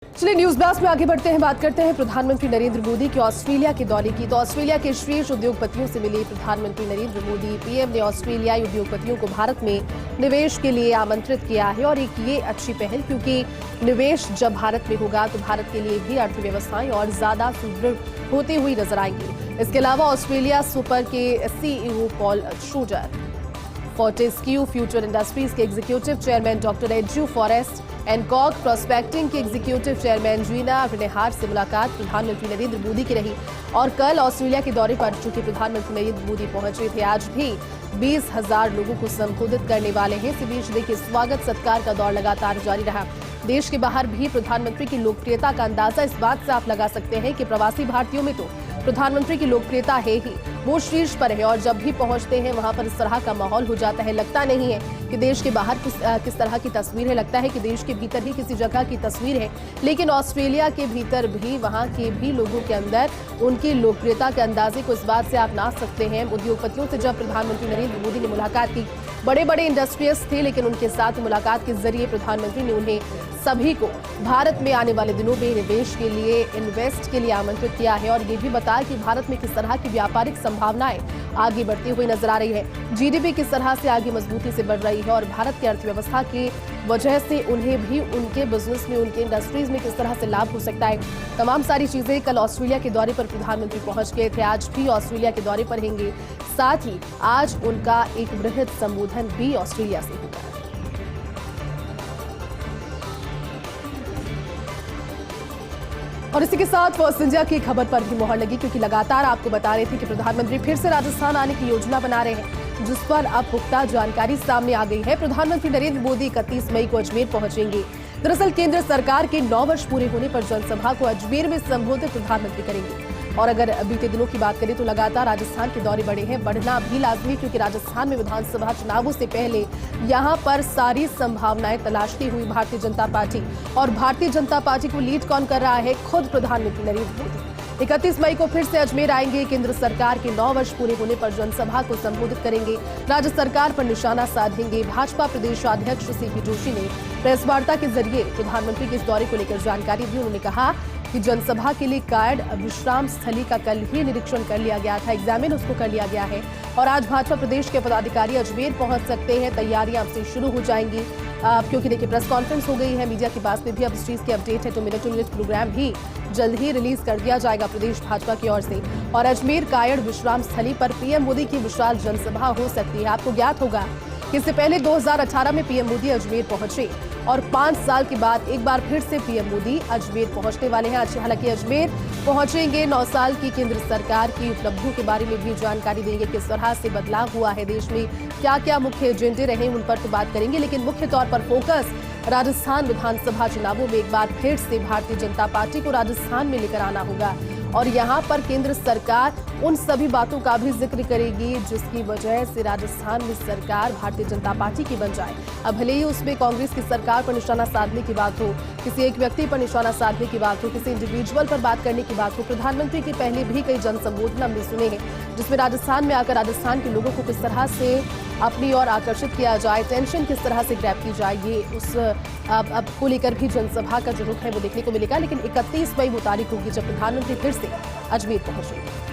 चलिए news blast में आगे बढ़ते हैं। बात करते हैं प्रधानमंत्री नरेंद्र मोदी के ऑस्ट्रेलिया के दौरे की। तो ऑस्ट्रेलिया के शीर्ष उद्योगपतियों से मिले प्रधानमंत्री नरेंद्र मोदी। पीएम ने ऑस्ट्रेलियाई उद्योगपतियों को भारत में निवेश के लिए आमंत्रित किया है और एक ये अच्छी पहल, क्योंकि निवेश जब भारत में होगा तो भारत के लिए भी अर्थव्यवस्थाएं और ज्यादा सुदृढ़ होती हुई नजर आएंगी। इसके अलावा ऑस्ट्रेलिया सुपर के CEO Paul Schroder, Fortescue Future Industries के executive chairman doctor Andrew Forrest, Hancock Prospecting के एग्जीक्यूटिव चेयरमैन जीना रिनेहार से मुलाकात प्रधानमंत्री नरेंद्र मोदी की रही। और कल ऑस्ट्रेलिया के दौरे पर चूंकि प्रधानमंत्री नरेंद्र मोदी पहुंचे थे, आज भी 20,000 लोगों को संबोधित करने वाले हैं। इसी बीच देखिए, स्वागत सत्कार का दौर लगातार जारी रहा। देश के बाहर भी प्रधानमंत्री की लोकप्रियता का अंदाजा इस बात से आप लगा सकते हैं कि प्रवासी भारतीयों में तो प्रधानमंत्री की लोकप्रियता है ही, वो शीर्ष पर है और जब भी पहुंचते हैं वहां पर इस तरह का माहौल हो जाता है। लगता नहीं है कि देश के बाहर किस तरह की तस्वीर है, लगता है कि देश के भीतर ही किसी जगह की तस्वीर है। लेकिन ऑस्ट्रेलिया के भीतर भी, वहां के भी लोगों के अंदर उनकी लोकप्रियता के अंदाजे को इस बात से आप नाप सकते हैं। उद्योगपतियों से जब प्रधानमंत्री नरेंद्र मोदी ने मुलाकात की, बड़े बड़े इंडस्ट्रियलिस्ट थे, लेकिन उनके साथ मुलाकात के जरिए प्रधानमंत्री ने उन्हें सभी को भारत में आने वाले दिनों में निवेश के लिए, इन्वेस्ट के लिए आमंत्रित किया है और ये भी बताया कि भारत में किस तरह की व्यापारिक संभावनाएं आगे बढ़ती हुई नजर आ रही है। जीडीपी किस तरह से आगे मजबूती से बढ़ रही है और भारत की अर्थव्यवस्था की वजह से उन्हें भी उनके बिजनेस में, उनके इंडस्ट्रीज में किस तरह से लाभ हो सकता है। तमाम सारी चीजें कल ऑस्ट्रेलिया के दौरे पर प्रधानमंत्री पहुंच गए थे, आज भी ऑस्ट्रेलिया के दौरे पर रहेंगे। साथ ही आज उनका एक बृहद संबोधन भी ऑस्ट्रेलिया से होगा। और इसी के साथ फर्स्ट इंडिया की खबर पर भी मोहर लगी, क्योंकि लगातार आपको बता रहे थे कि प्रधानमंत्री फिर से राजस्थान आने की योजना बना रहे हैं, जिस पर अब पुख्ता जानकारी सामने आ गई है। प्रधानमंत्री नरेंद्र मोदी 31 मई को अजमेर पहुंचेंगे। दरअसल केंद्र सरकार के 9 वर्ष पूरे होने पर जनसभा को अजमेर में संबोधित प्रधानमंत्री करेंगे। और अगर बीते दिनों की बात करें तो लगातार राजस्थान के दौरे बढ़े हैं, बढ़ना भी लाजमी, क्योंकि राजस्थान में विधानसभा चुनावों से पहले यहां पर सारी संभावनाएं तलाशती हुई भारतीय जनता पार्टी। और भारतीय जनता पार्टी को लीड कौन कर रहा है? खुद प्रधानमंत्री नरेंद्र मोदी 31 मई को फिर से अजमेर आएंगे। केंद्र सरकार के 9 वर्ष पूरे होने पर जनसभा को संबोधित करेंगे, राज्य सरकार पर निशाना साधेंगे। भाजपा प्रदेशाध्यक्ष सीपी जोशी ने प्रेस वार्ता के जरिए प्रधानमंत्री के इस दौरे को लेकर जानकारी दी। उन्होंने कहा कि जनसभा के लिए कायड़ विश्राम स्थली का कल ही निरीक्षण कर लिया गया था, एग्जामिन उसको कर लिया गया है और आज भाजपा प्रदेश के पदाधिकारी अजमेर पहुंच सकते हैं। तैयारियां अब से शुरू हो जाएंगी, क्योंकि देखिए प्रेस कॉन्फ्रेंस हो गई है, मीडिया के पास में भी अब इस चीज की अपडेट है। तो मिनट प्रोग्राम भी जल्द ही रिलीज कर दिया जाएगा प्रदेश भाजपा की ओर से। और अजमेर कायड़ विश्राम स्थली पर पीएम मोदी की विशाल जनसभा हो सकती है। आपको ज्ञात होगा कि इससे पहले 2018 में पीएम मोदी अजमेर पहुंचे और 5 साल के बाद एक बार फिर से पीएम मोदी अजमेर पहुंचने वाले हैं। आज हालांकि अजमेर पहुंचेंगे, 9 साल की केंद्र सरकार की उपलब्धियों के बारे में भी जानकारी देंगे, किस तरह से बदलाव हुआ है देश में, क्या क्या मुख्य एजेंडे रहे, उन पर तो बात करेंगे। लेकिन मुख्य तौर पर फोकस राजस्थान विधानसभा चुनावों में एक बार फिर से भारतीय जनता पार्टी को राजस्थान में लेकर आना होगा और यहाँ पर केंद्र सरकार उन सभी बातों का भी जिक्र करेगी जिसकी वजह से राजस्थान में सरकार भारतीय जनता पार्टी की बन जाए। अब भले ही उसमें कांग्रेस की सरकार पर निशाना साधने की बात हो, किसी एक व्यक्ति पर निशाना साधने की बात हो, किसी इंडिविजुअल पर बात करने की बात हो, प्रधानमंत्री के पहले भी कई जनसंबोधन हमने सुने हैं जिसमें राजस्थान में आकर राजस्थान के लोगों को किस तरह से अपनी ओर आकर्षित किया जाए, टेंशन किस तरह से ग्रैब की जाए, ये उस अब को लेकर भी जनसभा का जो रुख है वो देखने को मिलेगा। लेकिन 31 मई वो तारीख होगी जब प्रधानमंत्री फिर से अजमेर पहुंचेंगे।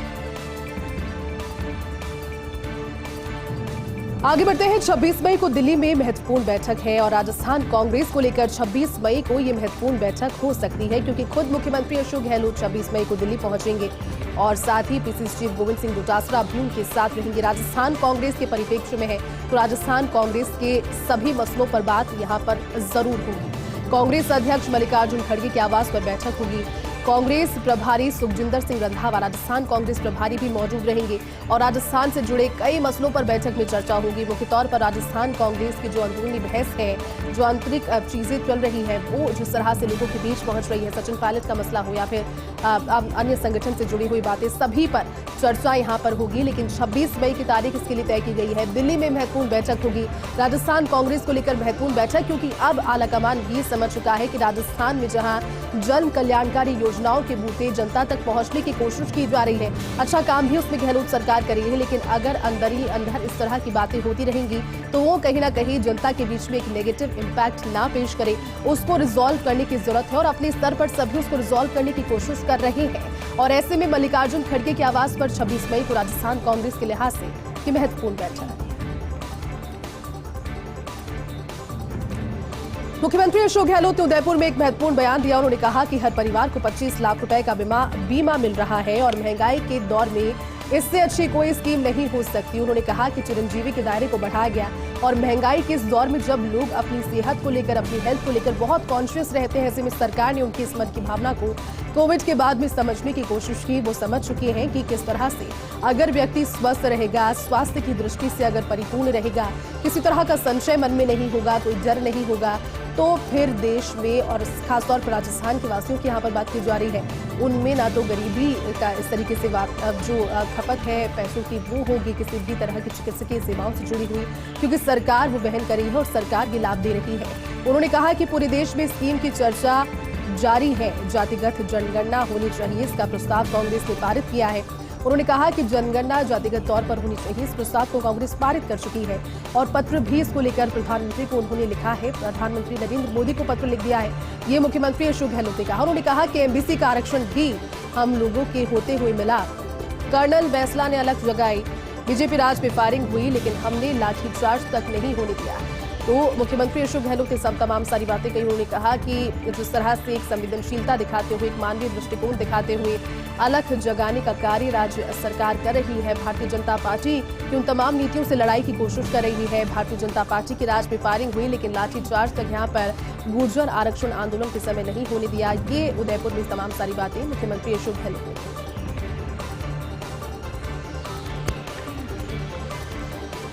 आगे बढ़ते हैं। 26 मई को दिल्ली में महत्वपूर्ण बैठक है और राजस्थान कांग्रेस को लेकर 26 मई को ये महत्वपूर्ण बैठक हो सकती है, क्योंकि खुद मुख्यमंत्री अशोक गहलोत 26 मई को दिल्ली पहुंचेंगे और साथ ही पीसीसी चीफ गोविंद सिंह डोटासरा भी उनके साथ रहेंगे। राजस्थान कांग्रेस के परिप्रेक्ष्य में है तो राजस्थान कांग्रेस के सभी मसलों पर बात यहां पर जरूर होगी। कांग्रेस अध्यक्ष मल्लिकार्जुन खड़गे के आवास पर बैठक होगी। कांग्रेस प्रभारी सुखजिंदर सिंह रंधावा, राजस्थान कांग्रेस प्रभारी भी मौजूद रहेंगे और राजस्थान से जुड़े कई मसलों पर बैठक में चर्चा होगी। मुख्य तौर पर राजस्थान कांग्रेस की जो अंदरूनी बहस है, जो आंतरिक चीजें चल रही है, वो जिस तरह से लोगों के बीच पहुंच रही है, सचिन पायलट का मसला हो या फिर अन्य संगठन से जुड़ी हुई बातें, सभी पर चर्चा यहाँ पर होगी। लेकिन 26 मई की तारीख इसके लिए तय की गई है। दिल्ली में महत्वपूर्ण बैठक होगी राजस्थान कांग्रेस को लेकर, महत्वपूर्ण बैठक, क्योंकि अब आलाकमान ये समझ चुका है कि राजस्थान में जहाँ जन कल्याणकारी योजनाओं के बूते जनता तक पहुंचने की कोशिश की जा रही है। अच्छा काम भी उसमें गहलोत सरकार कर रही है, लेकिन अगर अंदर ही अंदर इस तरह की बातें होती रहेंगी तो वो कहीं ना कहीं जनता के बीच में एक नेगेटिव इम्पैक्ट ना पेश करे। उसको रिजॉल्व करने की जरूरत है और अपने स्तर पर सभी उसको रिजॉल्व करने की कोशिश कर रहे हैं। और ऐसे में मल्लिकार्जुन खड़गे की आवाज पर 26 मई को राजस्थान कांग्रेस के लिहाज से ये महत्वपूर्ण बैठक है। मुख्यमंत्री अशोक गहलोत ने उदयपुर में एक महत्वपूर्ण बयान दिया। उन्होंने कहा कि हर परिवार को 25 लाख रुपए का बीमा मिल रहा है और महंगाई के दौर में इससे अच्छी कोई स्कीम नहीं हो सकती। उन्होंने कहा कि चिरंजीवी के दायरे को बढ़ाया गया और महंगाई के इस दौर में जब लोग अपनी सेहत को लेकर, अपनी हेल्थ को लेकर बहुत कॉन्शियस रहते हैं, ऐसे में सरकार ने उनकी इस मन की भावना को कोविड के बाद में समझने की कोशिश की। वो समझ चुके हैं कि किस तरह से अगर व्यक्ति स्वस्थ रहेगा, स्वास्थ्य की दृष्टि से अगर परिपूर्ण रहेगा, किसी तरह का संशय मन में नहीं होगा, कोई डर नहीं होगा, तो फिर देश में और खासतौर पर राजस्थान के वासियों की यहाँ पर बात की जा रही है, उनमें ना तो गरीबी का इस तरीके से जो खपत है पैसों की वो होगी किसी भी तरह की चिकित्सकीय सेवाओं से जुड़ी हुई, क्योंकि सरकार वो वहन कर रही है और सरकार ये लाभ दे रही है। उन्होंने कहा कि पूरे देश में स्कीम की चर्चा जारी है, जातिगत जनगणना होनी चाहिए, इसका प्रस्ताव कांग्रेस ने पारित किया है। उन्होंने कहा कि जनगणना जातिगत तौर पर होनी चाहिए, इस प्रस्ताव को कांग्रेस पारित कर चुकी है और पत्र भी इसको लेकर प्रधानमंत्री को उन्होंने लिखा है। प्रधानमंत्री नरेंद्र मोदी को पत्र लिख दिया है, ये मुख्यमंत्री अशोक गहलोत ने कहा। उन्होंने कहा कि एमबीसी का आरक्षण भी हम लोगों के होते हुए मिला। कर्नल बैंसला ने अलग जगाई, बीजेपी राज में फायरिंग हुई लेकिन हमने लाठीचार्ज तक नहीं होने दिया। तो मुख्यमंत्री अशोक गहलोत ने सब तमाम सारी बातें कही। उन्होंने कहा कि जिस तरह से एक संवेदनशीलता दिखाते हुए, एक मानवीय दृष्टिकोण दिखाते हुए अलख जगाने का कार्य राज्य सरकार कर रही है। भारतीय जनता पार्टी की उन तमाम नीतियों से लड़ाई की कोशिश कर रही है। भारतीय जनता पार्टी की राज में फायरिंग हुई लेकिन लाठीचार्ज तक यहाँ पर गुर्जर आरक्षण आंदोलन के समय नहीं होने दिया। ये उदयपुर में तमाम सारी बातें मुख्यमंत्री अशोक गहलोत ने।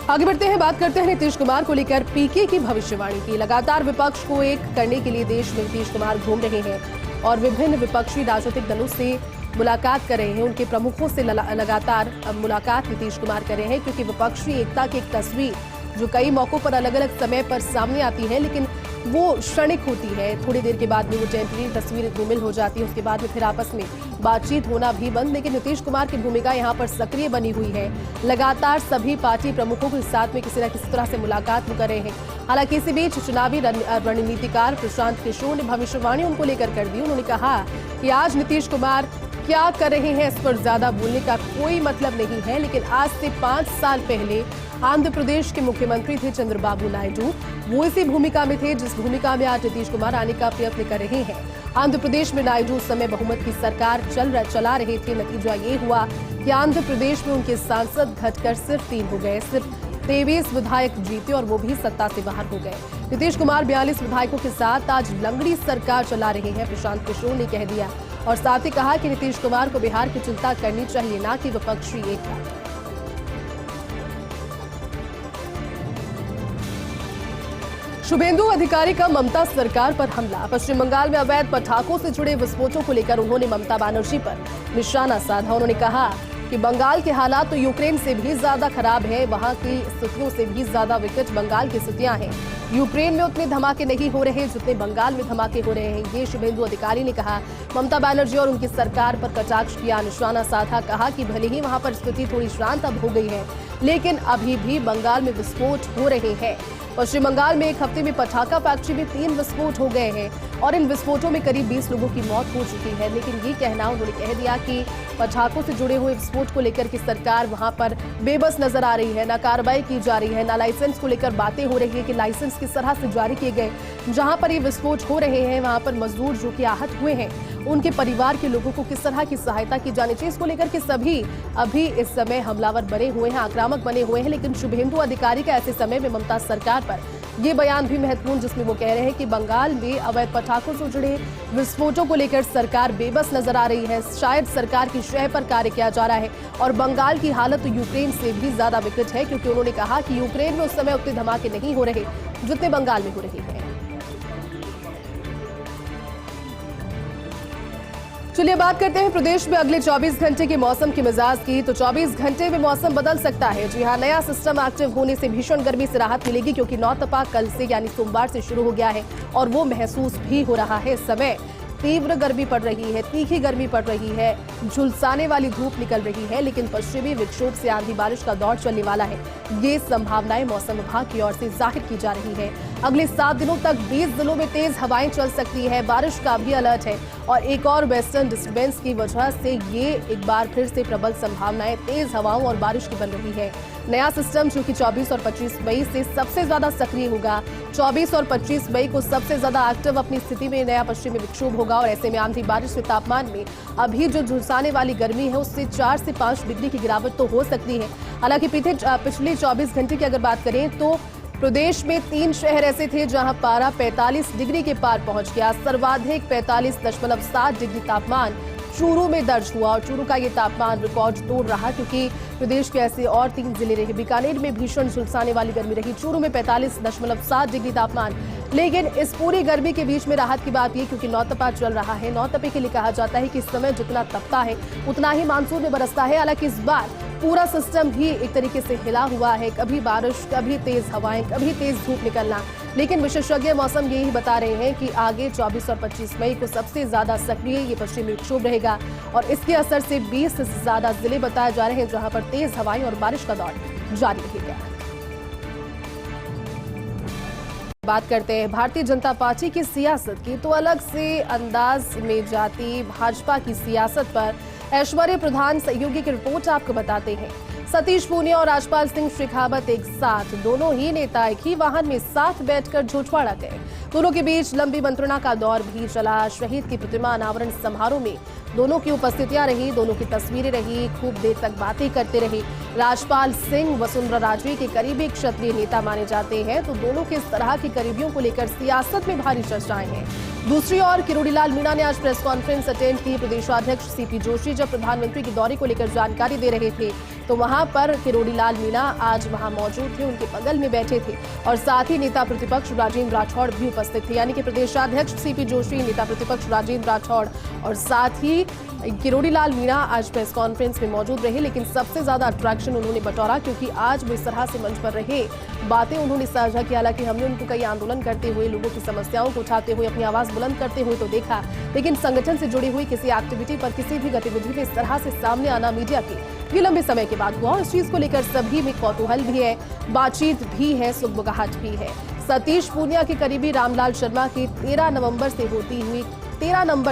आगे बढ़ते हैं, बात करते हैं नीतीश कुमार को लेकर पीके की भविष्यवाणी की। लगातार विपक्ष को एक करने के लिए देश में नीतीश कुमार घूम रहे हैं और विभिन्न विपक्षी राजनीतिक दलों से मुलाकात कर रहे हैं। उनके प्रमुखों से लगातार मुलाकात नीतीश कुमार कर रहे हैं, क्योंकि विपक्षी एकता की एक तस्वीर जो कई मौकों पर अलग अलग समय पर सामने आती है, लेकिन वो क्षणिक होती है। थोड़ी देर के बाद में वो टेम्परेरी तस्वीर धूमिल हो जाती है, उसके बाद में फिर आपस में बातचीत होना भी बंद। लेकिन नीतीश कुमार की भूमिका यहाँ पर सक्रिय बनी हुई है। लगातार सभी पार्टी प्रमुखों के साथ में किसी न किसी तरह से मुलाकात कर रहे हैं। हालांकि इसी बीच चुनावी रणनीतिकार प्रशांत किशोर ने भविष्यवाणी उनको लेकर कर दी। उन्होंने कहा कि आज नीतीश कुमार क्या कर रहे हैं इस पर ज्यादा बोलने का कोई मतलब नहीं है, लेकिन आज से 5 साल पहले आंध्र प्रदेश के मुख्यमंत्री थे चंद्रबाबू नायडू। वो इसी भूमिका में थे जिस भूमिका में आज नीतीश कुमार आने का प्रयत्न कर रहे हैं। आंध्र प्रदेश में नायडू उस समय बहुमत की सरकार चला रहे थे। नतीजा ये हुआ कि आंध्र प्रदेश में उनके सांसद घटकर सिर्फ 3 हो गए। सिर्फ 23 विधायक जीते और वो भी सत्ता से बाहर हो गए। नीतीश कुमार 42 विधायकों के साथ आज लंगड़ी सरकार चला रहे हैं, प्रशांत किशोर ने कह दिया। और साथ ही कहा कि नीतीश कुमार को बिहार की चिंता करनी चाहिए, ना कि विपक्षी एकता। शुभेंदु अधिकारी का ममता सरकार पर हमला। पश्चिम बंगाल में अवैध पटाखों से जुड़े विस्फोटों को लेकर उन्होंने ममता बनर्जी पर निशाना साधा। उन्होंने कहा कि बंगाल के हालात तो यूक्रेन से भी ज्यादा खराब है, वहां की स्थितियों से भी ज्यादा विकट बंगाल की स्थितियां हैं। यूक्रेन में उतने धमाके नहीं हो रहे जितने बंगाल में धमाके हो रहे हैं, ये शुभेंदु अधिकारी ने कहा। ममता बनर्जी और उनकी सरकार पर कटाक्ष किया, निशाना साधा। कहा कि भले ही वहां पर स्थिति थोड़ी शांत अब हो गई है, लेकिन अभी भी बंगाल में विस्फोट हो रहे हैं। पश्चिम बंगाल में एक हफ्ते में पटाखा फैक्ट्री में 3 विस्फोट हो गए हैं और इन विस्फोटों में करीब 20 लोगों की मौत हो चुकी है। लेकिन ये कहना, उन्होंने कह दिया कि पटाखों से जुड़े हुए विस्फोट को लेकर की सरकार वहां पर बेबस नजर आ रही है, ना कार्रवाई की जा रही है, ना लाइसेंस को लेकर बातें हो रही है कि लाइसेंस किस तरह से जारी किए गए। जहां पर ये विस्फोट हो रहे हैं वहां पर मजदूर जो कि आहत हुए हैं, उनके परिवार के लोगों को किस तरह की सहायता की जानी चाहिए, इसको लेकर के सभी अभी इस समय हमलावर बने हुए हैं, आक्रामक बने हुए हैं। लेकिन शुभेंदु अधिकारी का ऐसे समय में ममता सरकार पर ये बयान भी महत्वपूर्ण, जिसमें वो कह रहे हैं कि बंगाल में अवैध पटाखों से जुड़े विस्फोटों को लेकर सरकार बेबस नजर आ रही है। शायद सरकार की शय पर कार्य किया जा रहा है और बंगाल की हालत तो यूक्रेन से भी ज्यादा विकट है, क्योंकि उन्होंने कहा कि यूक्रेन में उस समय उतने धमाके नहीं हो रहे जितने बंगाल में हो रहे हैं। चलिए बात करते हैं प्रदेश में अगले 24 घंटे के मौसम के मिजाज की। तो 24 घंटे में मौसम बदल सकता है। जी हां, नया सिस्टम एक्टिव होने से भीषण गर्मी से राहत मिलेगी, क्योंकि नौतपा कल से यानी सोमवार से शुरू हो गया है और वो महसूस भी हो रहा है इस समय। तीव्र गर्मी पड़ रही है, तीखी गर्मी पड़ रही है, झुलसाने वाली धूप निकल रही है, लेकिन पश्चिमी विक्षोभ से आंधी बारिश का दौर चलने वाला है। ये संभावनाएं मौसम विभाग की ओर से जाहिर की जा रही है। अगले 7 दिनों तक 20 जिलों में तेज हवाएं चल सकती है। बारिश का भी अलर्ट है और एक और वेस्टर्न डिस्टर्बेंस की वजह से ये एक बार फिर से प्रबल संभावनाएं तेज हवाओं और बारिश की बन रही है। नया सिस्टम जो कि 24 और 25 मई से सबसे ज्यादा सक्रिय होगा। 24 और 25 मई को सबसे ज्यादा एक्टिव अपनी स्थिति में नया पश्चिमी विक्षोभ होगा और ऐसे में आंधी बारिश से तापमान में अभी जो झुलसाने वाली गर्मी है उससे 4 से 5 डिग्री की गिरावट तो हो सकती है। हालांकि पिछले 24 घंटे की अगर बात करें तो प्रदेश में 3 शहर ऐसे थे जहां पारा 45 डिग्री के पार पहुंच गया। सर्वाधिक 45.7 डिग्री तापमान चूरू में दर्ज हुआ और चूरू का ये तापमान रिकॉर्ड तोड़ रहा, क्योंकि प्रदेश के ऐसे और 3 जिले रहे। बीकानेर में भीषण झुलसाने वाली गर्मी रही, चूरू में 45.7 डिग्री तापमान। लेकिन इस पूरी गर्मी के बीच में राहत की बात ये, क्योंकि नौतपा चल रहा है। नौतपे के लिए कहा जाता है कि इस समय जितना तपता है उतना ही मानसून में बरसता है। हालांकि इस बार पूरा सिस्टम ही एक तरीके से हिला हुआ है, कभी बारिश, कभी तेज हवाएं, कभी तेज धूप निकलना। लेकिन विशेषज्ञ मौसम यही बता रहे हैं कि आगे 24 और 25 मई को सबसे ज्यादा सक्रिय ये पश्चिमी विक्षोभ रहेगा और इसके असर से 20 से ज्यादा जिले बताए जा रहे हैं जहां पर तेज हवाएं और बारिश का दौर जारी रहेगा। बात करते हैं भारतीय जनता पार्टी की सियासत की, तो अलग से अंदाज में जाती भाजपा की सियासत पर ऐश्वर्य प्रधान सहयोगी की रिपोर्ट आपको बताते हैं। सतीश पूनिया और राजपाल सिंह शेखावत एक साथ, दोनों ही नेता एक ही वाहन में साथ बैठकर झोटवाड़ा गए। दोनों के बीच लंबी मंत्रणा का दौर भी चला। शहीद की प्रतिमा अनावरण समारोह में दोनों की उपस्थितियां रही, दोनों की तस्वीरें रही, खूब देर तक बातें करते रहे। राजपाल सिंह वसुंधरा राजे के करीबी क्षत्रिय नेता माने जाते हैं, तो दोनों के इस तरह की करीबियों को लेकर सियासत में भारी चर्चाएं हैं। दूसरी ओर किरोड़ीलाल मीणा ने आज प्रेस कॉन्फ्रेंस अटेंड की। प्रदेशाध्यक्ष सीपी जोशी जब प्रधानमंत्री के दौरे को लेकर जानकारी दे रहे थे तो वहां पर किरोड़ीलाल मीणा आज वहां मौजूद थे, उनके बगल में बैठे थे और साथ ही नेता प्रतिपक्ष राजेंद्र राठौड़ भी उपस्थित थे। यानी कि प्रदेशाध्यक्ष सीपी जोशी, नेता प्रतिपक्ष राजेंद्र राठौड़ और साथ ही किरोड़ीलाल मीणा आज प्रेस कॉन्फ्रेंस में मौजूद रहे। लेकिन सबसे ज्यादा अट्रैक्शन उन्होंने बटोरा, क्योंकि आज वो इस तरह से मंच पर रहे, बातें उन्होंने साझा की। हालांकि हमने उनको कई आंदोलन करते हुए, लोगों की समस्याओं को उठाते हुए, अपनी आवाज बुलंद करते हुए तो देखा, लेकिन संगठन से जुड़ी हुई किसी एक्टिविटी पर, किसी भी गतिविधि में इस तरह से सामने आना मीडिया के ये लंबे समय के बाद हुआ और इस चीज को लेकर सभी में कौतूहल भी है, बातचीत भी है, सुगबुगाहट भी है। सतीश पूनिया के करीबी रामलाल शर्मा की 13 नंबर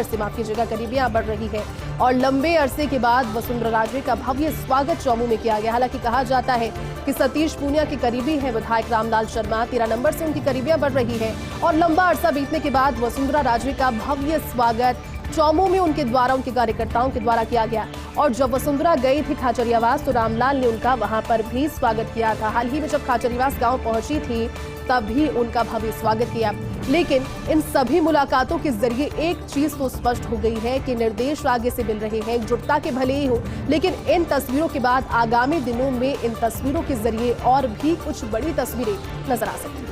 से माफ कीजिएगा करीबियां बढ़ रही है और लंबे अरसे के बाद वसुंधरा राजे का भव्य स्वागत चौमू में किया गया। हालांकि कहा जाता है कि सतीश पूनिया के करीबी है विधायक रामलाल शर्मा, 13 नंबर से उनकी करीबियां बढ़ रही है और लंबा अरसा बीतने के बाद वसुंधरा राजे का भव्य स्वागत चौमू में उनके द्वारा, उनके कार्यकर्ताओं के द्वारा किया गया। और जब वसुंधरा गई थी खाचरियावास तो रामलाल ने उनका वहां पर भी स्वागत किया था। हाल ही में जब खाचरियावास गांव पहुंची थी तब भी उनका भव्य स्वागत किया। लेकिन इन सभी मुलाकातों के जरिए एक चीज तो स्पष्ट हो गई है कि निर्देश आगे से मिल रहे हैं, एकजुटता के भले ही हो, लेकिन इन तस्वीरों के बाद आगामी दिनों में इन तस्वीरों के जरिए और भी कुछ बड़ी तस्वीरें नजर आ सकती हैं।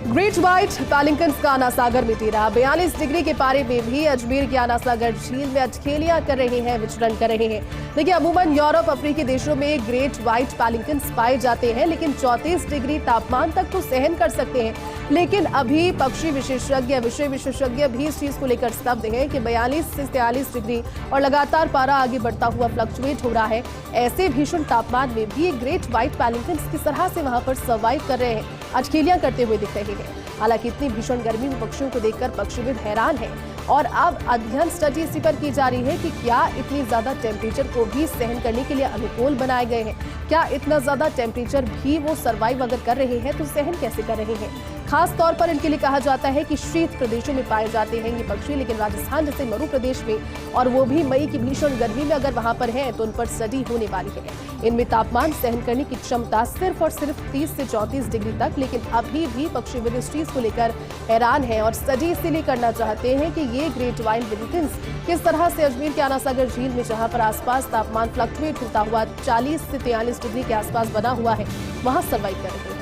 ग्रेट व्हाइट पैलिंकन्स का आना सागर में डेरा, 42 डिग्री के पारे में भी अजमेर की आना सागर झील में अटखेलियां कर रहे हैं, विचरण कर रहे हैं। देखिए, अमूमन यूरोप, अफ्रीकी देशों में ग्रेट व्हाइट पैलिंकन्स पाए जाते हैं, लेकिन 34 डिग्री तापमान तक तो सहन कर सकते हैं। लेकिन अभी पक्षी विशेषज्ञ, विषय विशेषज्ञ भी इस चीज को लेकर स्तब्ध हैं कि 42 से 43 डिग्री और लगातार पारा आगे बढ़ता हुआ फ्लक्चुएट हो रहा है। ऐसे भीषण तापमान में भी ग्रेट व्हाइट पैलिंकन्स किस तरह से वहां पर सर्वाइव कर रहे हैं, अटखेलियां करते हुए दिख रहे हैं। हालांकि इतनी भीषण गर्मी में पक्षियों को देखकर पक्षीविद हैरान हैं और अब अध्ययन स्टडी इसी पर की जा रही है कि क्या इतनी ज्यादा टेम्परेचर को भी सहन करने के लिए अनुकूल बनाए गए हैं, क्या इतना ज्यादा टेम्परेचर भी वो सर्वाइव अगर कर रहे हैं तो सहन कैसे कर रहे हैं। खास तौर पर इनके लिए कहा जाता है कि शीत प्रदेशों में पाए जाते हैं ये पक्षी, लेकिन राजस्थान जैसे मरु प्रदेश में, और वो भी मई की भीषण गर्मी में अगर वहां पर है तो उन पर स्टडी होने वाली है। इनमें तापमान सहन करने की क्षमता सिर्फ और सिर्फ 30 से 34 डिग्री तक, लेकिन अभी भी पक्षीविद इस चीज को लेकर हैरान है और स्टडी इसीलिए करना चाहते हैं कि ये ग्रेट व्हाइट पैलिंकन्स किस तरह से अजमेर के आना सागर झील में, जहां पर आसपास तापमान फ्लक्चुएट होता हुआ 40 से 43 डिग्री के आसपास बना हुआ है, वहां सर्वाइव कर रहे हैं।